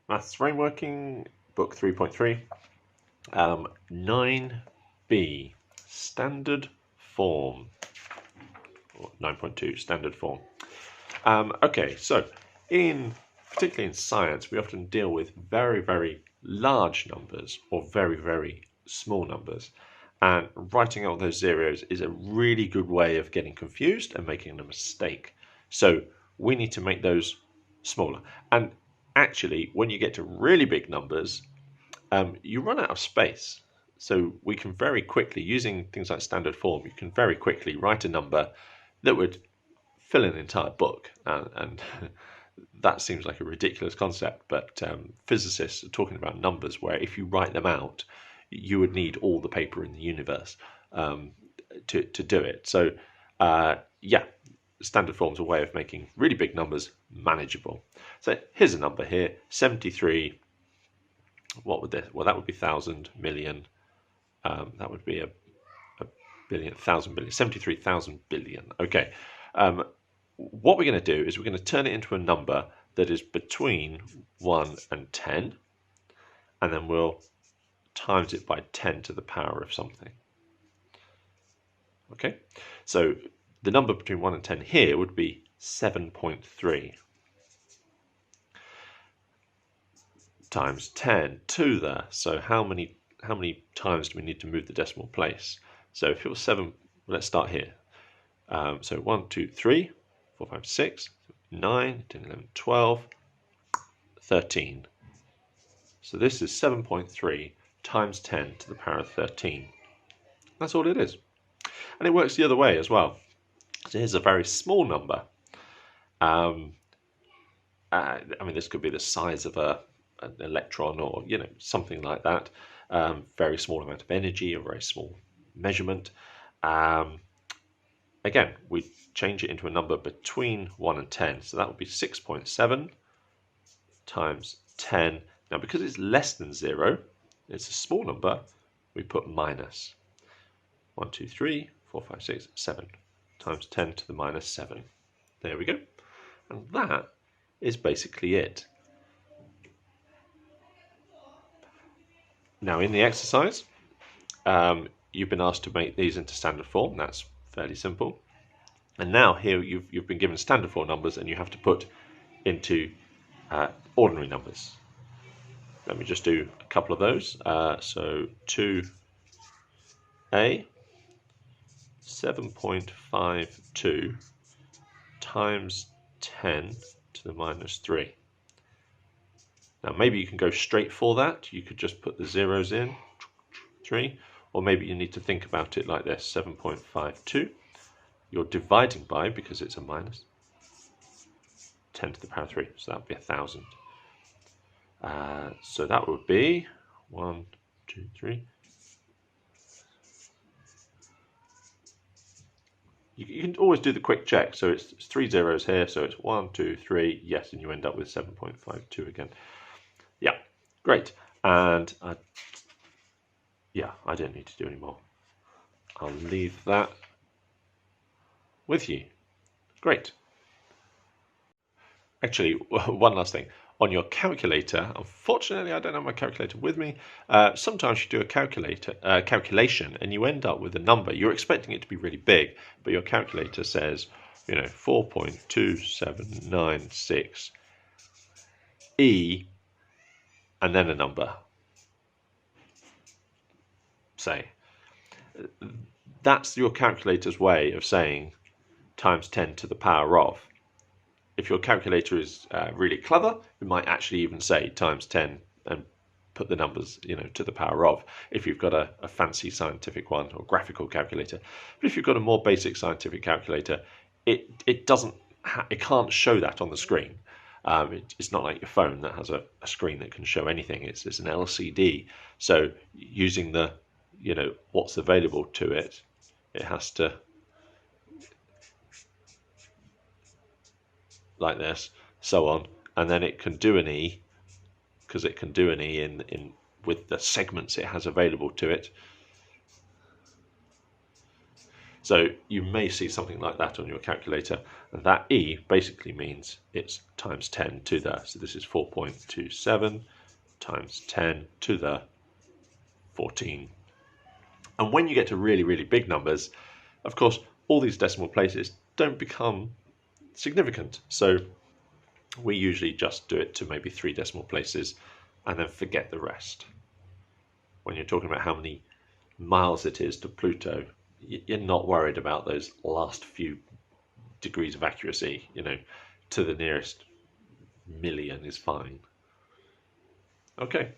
Maths Frameworking, book 3.3, 9b, standard form, or 9.2, standard form. Okay, so particularly in science, we often deal with very, very large numbers or very, very small numbers. And writing out those zeros is a really good way of getting confused and making a mistake. So we need to make those smaller. And actually, when you get to really big numbers, you run out of space. So we can very quickly, using things like standard form, you can very quickly write a number that would fill an entire book. And that seems like a ridiculous concept, but physicists are talking about numbers where if you write them out, you would need all the paper in the universe to do it. So yeah, standard form is a way of making really big numbers manageable. So here's a number here, 73. What would this? Well, that would be 1,000 million. That would be a billion, 1,000 billion, 73,000 billion. Okay. What we're going to do is we're going to turn it into a number that is between 1 and 10, and then we'll times it by 10 to the power of something. Okay, so the number between 1 and 10 here would be 7.3 times 10 to the, so how many times do we need to move the decimal place? So if it was 7, let's start here. So 1, 2, 3, 4, 5, 6, 9, 10, 11, 12, 13. So this is 7.3 times 10 to the power of 13. That's all it is. And it works the other way as well. So here's a very small number. I mean, this could be the size of an electron or, something like that. Very small amount of energy, a very small measurement. Again, we change it into a number between 1 and 10. So that would be 6.7 times 10. Now, because it's less than 0, it's a small number, we put minus. 1, 2, 3, 4, 5, 6, 7 times 10 to the minus 7. There we go. And that is basically it. Now, in the exercise, you've been asked to make these into standard form. That's fairly simple. And now here you've been given standard form numbers and you have to put into ordinary numbers. Let me just do a couple of those. So 2a, 7.52 times 10 to the minus 3. Now maybe you can go straight for that. You could just put the zeros in, 3, or maybe you need to think about it like this, 7.52. You're dividing by, because it's a minus, 10 to the power 3, so that would be 1,000. So that would be 1, 2, 3. You can always do the quick check. So it's 3 zeros here, so it's 1, 2, 3, yes, and you end up with 7.52 again. Yeah, great. And I don't need to do any more. I'll leave that with you. Great. Actually, one last thing. On your calculator, unfortunately, I don't have my calculator with me. Sometimes you do a calculation and you end up with a number. You're expecting it to be really big, but your calculator says, 4.2796 E and then a number. Say. That's your calculator's way of saying times 10 to the power of. If your calculator is really clever, it might actually even say times 10 and put the numbers, to the power of, if you've got a fancy scientific one or graphical calculator. But if you've got a more basic scientific calculator, it can't show that on the screen. It's not like your phone that has a screen that can show anything. It's an LCD. So using the, what's available to it, it has to, like this, so on, and then it can do an E, because it can do an E in with the segments it has available to it. So you may see something like that on your calculator, and that e basically means it's times 10 to the, so this is 4.27 times 10 to the 14. And when you get to really, really big numbers, of course, all these decimal places don't become significant. So we usually just do it to maybe 3 decimal places and then forget the rest. When you're talking about how many miles it is to Pluto, you're not worried about those last few degrees of accuracy. To the nearest million is fine. Okay.